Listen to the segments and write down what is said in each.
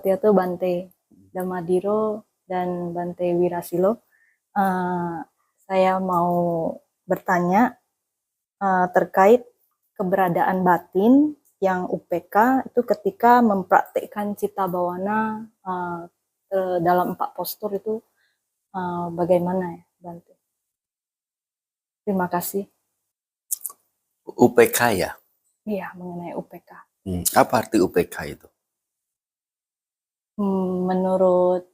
setia itu Bante Damadiro dan Bante Wirasilo. Saya mau bertanya terkait keberadaan batin yang UPK itu ketika mempraktikkan Citta Bawana dalam 4 postur itu bagaimana ya Bante? Terima kasih. UPK ya? Iya, mengenai UPK. Apa arti UPK itu? Menurut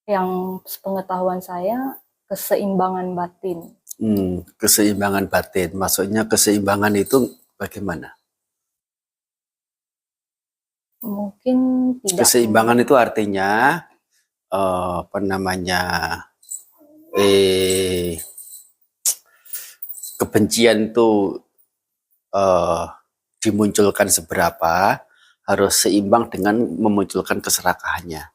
yang pengetahuan saya, keseimbangan batin. Keseimbangan batin, maksudnya keseimbangan itu bagaimana? Mungkin tidak. Keseimbangan itu artinya apa namanya, kebencian itu dimunculkan seberapa, harus seimbang dengan memunculkan keserakahannya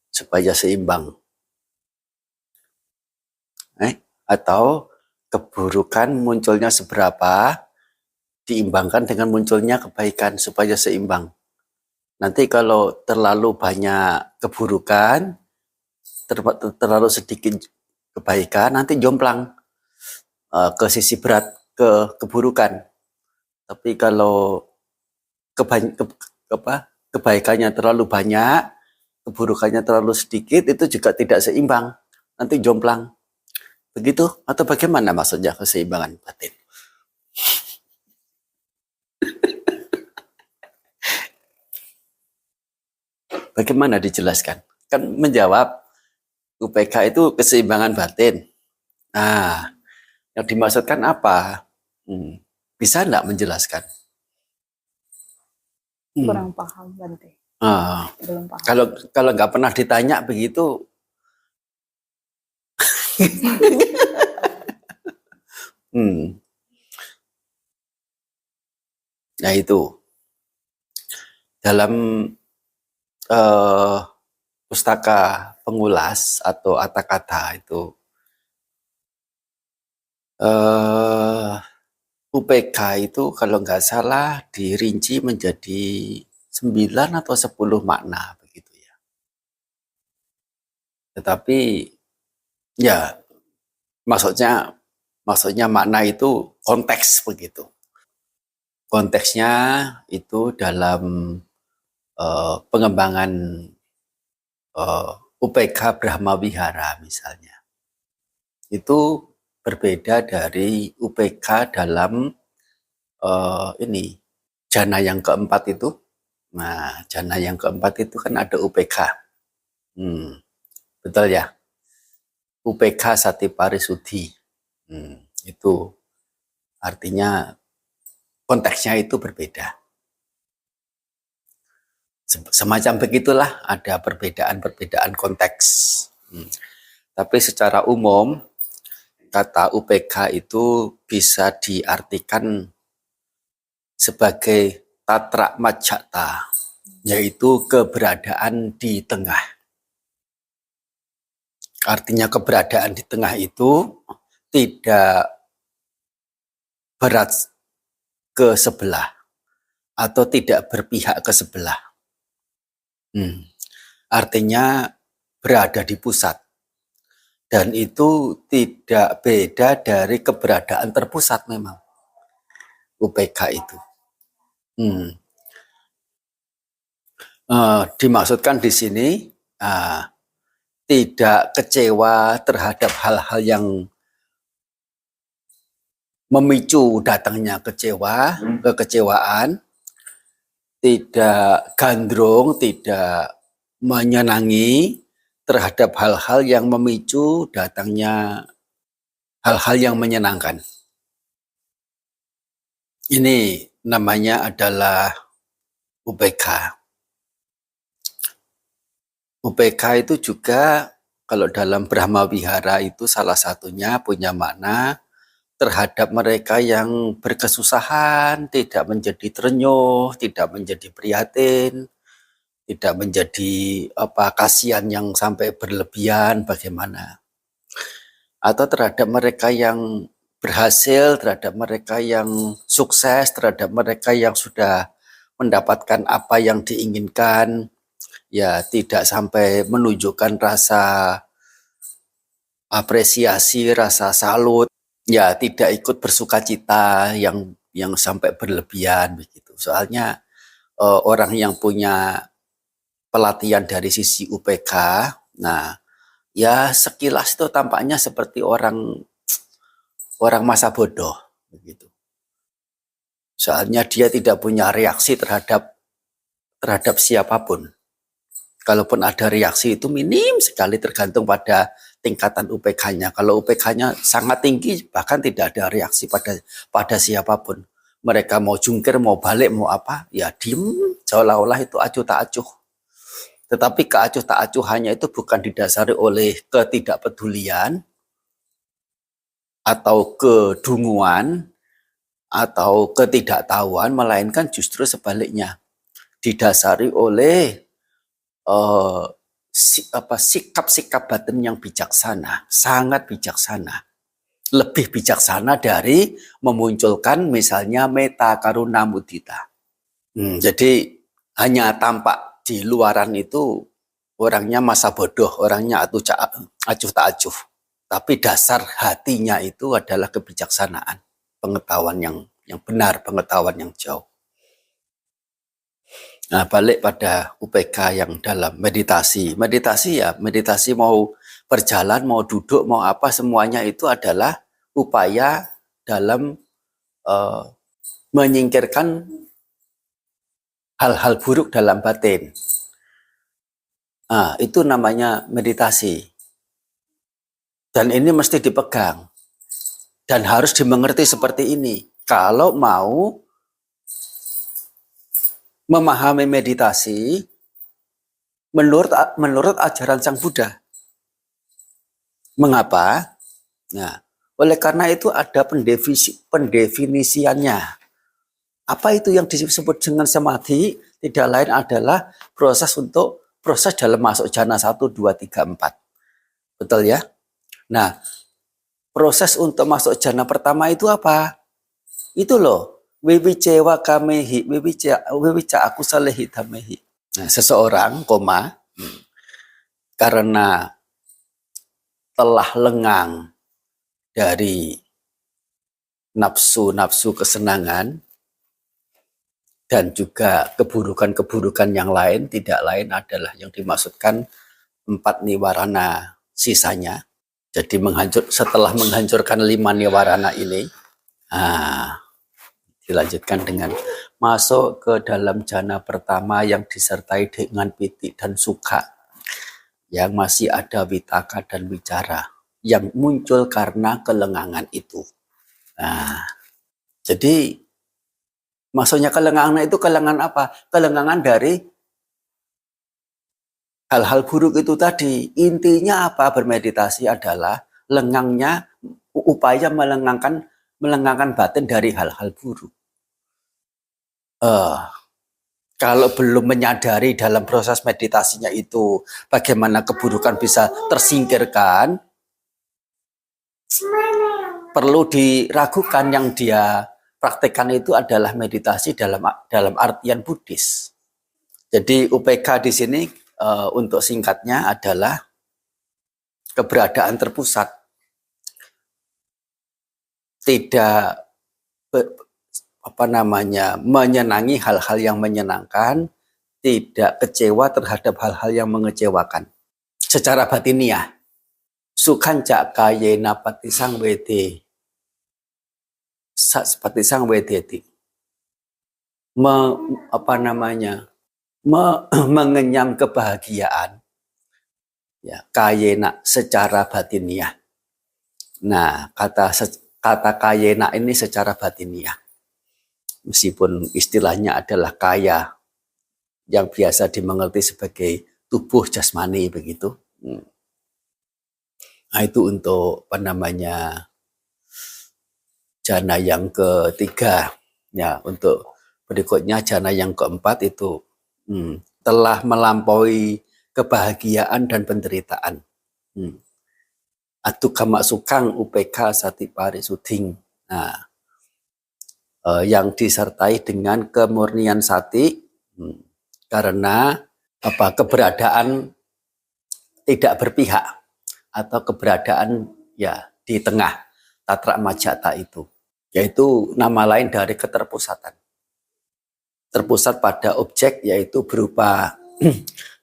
supaya seimbang. Atau keburukan munculnya seberapa diimbangkan dengan munculnya kebaikan supaya seimbang. Nanti kalau terlalu banyak keburukan, terlalu sedikit kebaikan, nanti jomplang ke sisi berat, ke keburukan. Tapi kalau kebaikannya terlalu banyak, keburukannya terlalu sedikit, itu juga tidak seimbang, nanti jomplang. Begitu? Atau bagaimana maksudnya keseimbangan batin? Bagaimana dijelaskan? Kan menjawab UPK itu keseimbangan batin. Nah, yang dimaksudkan apa? Bisa enggak menjelaskan? Kurang paham, Bante. Belum paham. Kalau nggak pernah ditanya begitu, nah itu dalam pustaka pengulas atau Atthakatha itu UPK itu kalau nggak salah dirinci menjadi 9 atau 10 makna begitu ya. Tetapi ya maksudnya makna itu konteks begitu. Konteksnya itu dalam pengembangan UPK Brahma Wihara misalnya. Itu berbeda dari UPK dalam jana yang keempat itu. Nah, jana yang keempat itu kan ada UPK. Betul ya? UPK Sati Parisudhi. Itu artinya konteksnya itu berbeda. Semacam begitulah, ada perbedaan-perbedaan konteks. Tapi secara umum, kata UPK itu bisa diartikan sebagai tatra majjata, yaitu keberadaan di tengah. Artinya keberadaan di tengah itu tidak berat ke sebelah atau tidak berpihak ke sebelah. Artinya berada di pusat. Dan itu tidak beda dari keberadaan terpusat memang. UPK itu. Dimaksudkan di sini tidak kecewa terhadap hal-hal yang memicu datangnya kekecewaan, tidak gandrung, tidak menyenangi terhadap hal-hal yang memicu datangnya hal-hal yang menyenangkan. Ini namanya adalah UPK. UPK itu juga kalau dalam Brahma Wihara itu salah satunya punya makna terhadap mereka yang berkesusahan, tidak menjadi terenyuh, tidak menjadi prihatin, tidak menjadi kasihan yang sampai berlebihan bagaimana. Atau terhadap mereka yang berhasil, terhadap mereka yang sukses, terhadap mereka yang sudah mendapatkan apa yang diinginkan, ya tidak sampai menunjukkan rasa apresiasi, rasa salut, ya tidak ikut bersukacita yang sampai berlebihan begitu. Soalnya orang yang punya pelatihan dari sisi UPK, nah ya sekilas itu tampaknya seperti orang masa bodoh begitu. Soalnya dia tidak punya reaksi terhadap siapapun. Kalaupun ada reaksi itu minim sekali tergantung pada tingkatan UPK-nya. Kalau UPK-nya sangat tinggi bahkan tidak ada reaksi pada siapapun. Mereka mau jungkir, mau balik, mau apa, ya diem seolah-olah itu acuh tak acuh. Tetapi keacuh tak acuhannya itu bukan didasari oleh ketidakpedulian atau kedunguan atau ketidaktahuan, melainkan justru sebaliknya didasari oleh sikap-sikap batin yang bijaksana, sangat bijaksana, lebih bijaksana dari memunculkan misalnya meta karuna mudita. Jadi hanya tampak di luaran itu orangnya masa bodoh, orangnya acuh tak acuh, tapi dasar hatinya itu adalah kebijaksanaan, pengetahuan yang benar, pengetahuan yang jauh. Nah, balik pada UPK yang dalam meditasi. Meditasi mau berjalan, mau duduk, mau apa, semuanya itu adalah upaya dalam menyingkirkan hal-hal buruk dalam batin. Nah, itu namanya meditasi. Dan ini mesti dipegang. Dan harus dimengerti seperti ini. Kalau mau memahami meditasi menurut ajaran Sang Buddha. Mengapa? Nah, oleh karena itu ada pendefinisiannya. Apa itu yang disebut dengan samadhi? Tidak lain adalah proses dalam masuk jana 1, 2, 3, 4. Betul ya? Nah, proses untuk masuk jana pertama itu apa? Itu loh. Wiwicewa kamehi, wiwica aku salehi tamehi. Nah, seseorang, karena telah lengang dari nafsu kesenangan dan juga keburukan-keburukan yang lain, tidak lain adalah yang dimaksudkan 4 niwarana sisanya. Jadi setelah menghancurkan 5 niwarana ini, dilanjutkan dengan masuk ke dalam jana pertama yang disertai dengan piti dan suka, yang masih ada vitaka dan wicara yang muncul karena kelengangan itu. Nah, jadi maksudnya kelengangan itu kelengangan apa? Kelengangan dari hal-hal buruk itu tadi. Intinya apa? Bermeditasi adalah lengangnya upaya melengangkan batin dari hal-hal buruk. Kalau belum menyadari dalam proses meditasinya itu bagaimana keburukan bisa tersingkirkan, perlu diragukan yang dia praktekkan itu adalah meditasi dalam artian Buddhis. Jadi UPK di sini untuk singkatnya adalah keberadaan terpusat, tidak menyenangi hal-hal yang menyenangkan, tidak kecewa terhadap hal-hal yang mengecewakan. Secara batiniah, sukhanca kayena patisang wede, patisang wedeti, mengenyam kebahagiaan, ya, kayena secara batiniah. Nah, kata kayena ini secara batiniah. Meskipun istilahnya adalah kaya yang biasa dimengerti sebagai tubuh jasmani begitu. Nah, itu untuk jana yang ketiga. Ya, untuk berikutnya jana yang keempat itu telah melampaui kebahagiaan dan penderitaan. Atu kama sukang UPK sati parisuding. Nah, yang disertai dengan kemurnian sati, karena keberadaan tidak berpihak atau keberadaan ya di tengah tatra majata itu, yaitu nama lain dari keterpusatan. Terpusat pada objek, yaitu berupa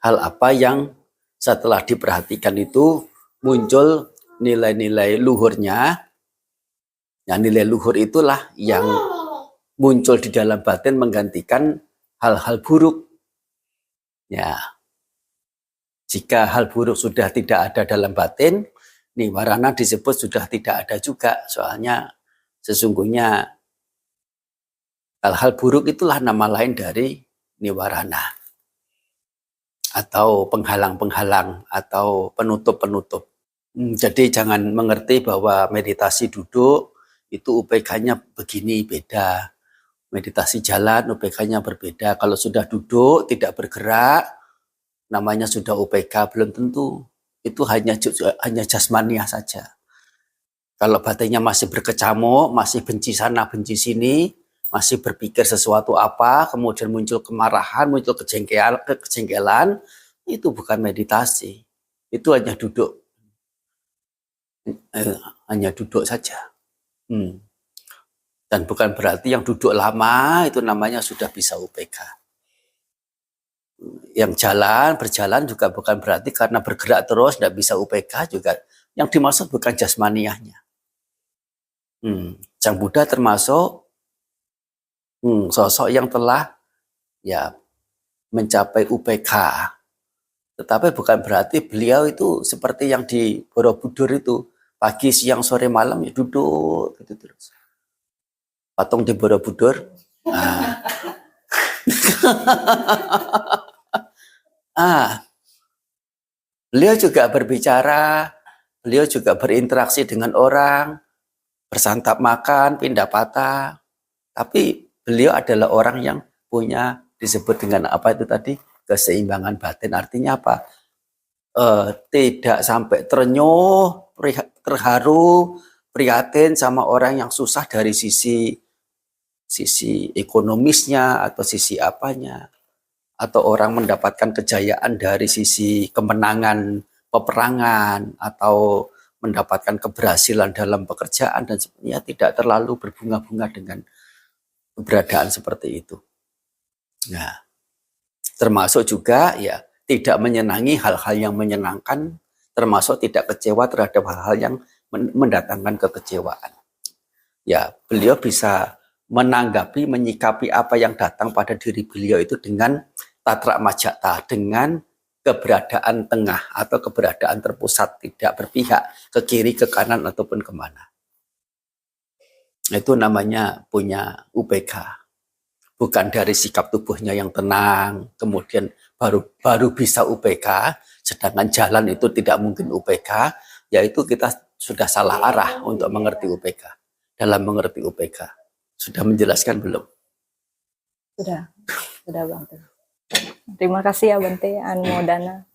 hal apa yang setelah diperhatikan itu muncul nilai-nilai luhurnya. Nah, nilai luhur itulah yang muncul di dalam batin menggantikan hal-hal buruk. Ya, jika hal buruk sudah tidak ada dalam batin, niwarana disebut sudah tidak ada juga. Soalnya sesungguhnya hal-hal buruk itulah nama lain dari niwarana, atau penghalang-penghalang, atau penutup-penutup. Jadi jangan mengerti bahwa meditasi duduk itu UPK-nya begini, beda. Meditasi jalan UPK-nya berbeda. Kalau sudah duduk tidak bergerak, namanya sudah UPK, belum tentu. Itu hanya jasmaniah saja. Kalau batinnya masih berkecamuk, masih benci sana, benci sini, masih berpikir sesuatu apa, kemudian muncul kemarahan, muncul kejengkelan, itu bukan meditasi. Itu hanya duduk. Hanya duduk saja. Dan bukan berarti yang duduk lama itu namanya sudah bisa UPK. Yang berjalan juga bukan berarti karena bergerak terus tidak bisa UPK juga. Yang dimaksud bukan jasmaniahnya. Sang Buddha termasuk sosok yang telah ya mencapai UPK. Tetapi bukan berarti beliau itu seperti yang di Borobudur itu, pagi, siang, sore, malam ya duduk gitu terus. Patung di Borobudur. Beliau juga berbicara, beliau juga berinteraksi dengan orang, bersantap makan, pindah patah. Tapi beliau adalah orang yang punya disebut dengan apa itu tadi? Keseimbangan batin. Artinya apa? Tidak sampai terenyuh, terharu, prihatin sama orang yang susah dari sisi ekonomisnya atau sisi apanya, atau orang mendapatkan kejayaan dari sisi kemenangan peperangan atau mendapatkan keberhasilan dalam pekerjaan dan sebagainya, tidak terlalu berbunga-bunga dengan keberadaan seperti itu. Nah, termasuk juga ya tidak menyenangi hal-hal yang menyenangkan, termasuk tidak kecewa terhadap hal-hal yang mendatangkan kekecewaan. Ya, beliau bisa menanggapi, menyikapi apa yang datang pada diri beliau itu dengan tatra majata, dengan keberadaan tengah atau keberadaan terpusat, tidak berpihak ke kiri, ke kanan, ataupun kemana. Itu namanya punya UPK. Bukan dari sikap tubuhnya yang tenang, kemudian baru bisa UPK, sedangkan jalan itu tidak mungkin UPK, yaitu kita sudah salah arah untuk mengerti UPK. Dalam mengerti UPK. Sudah menjelaskan belum? Sudah Bante. Terima kasih ya Bante, Anmodana.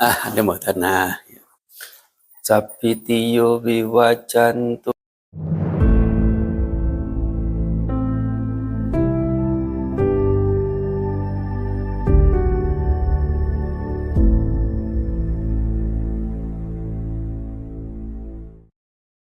Anmodana. Sapitiyo viwacantu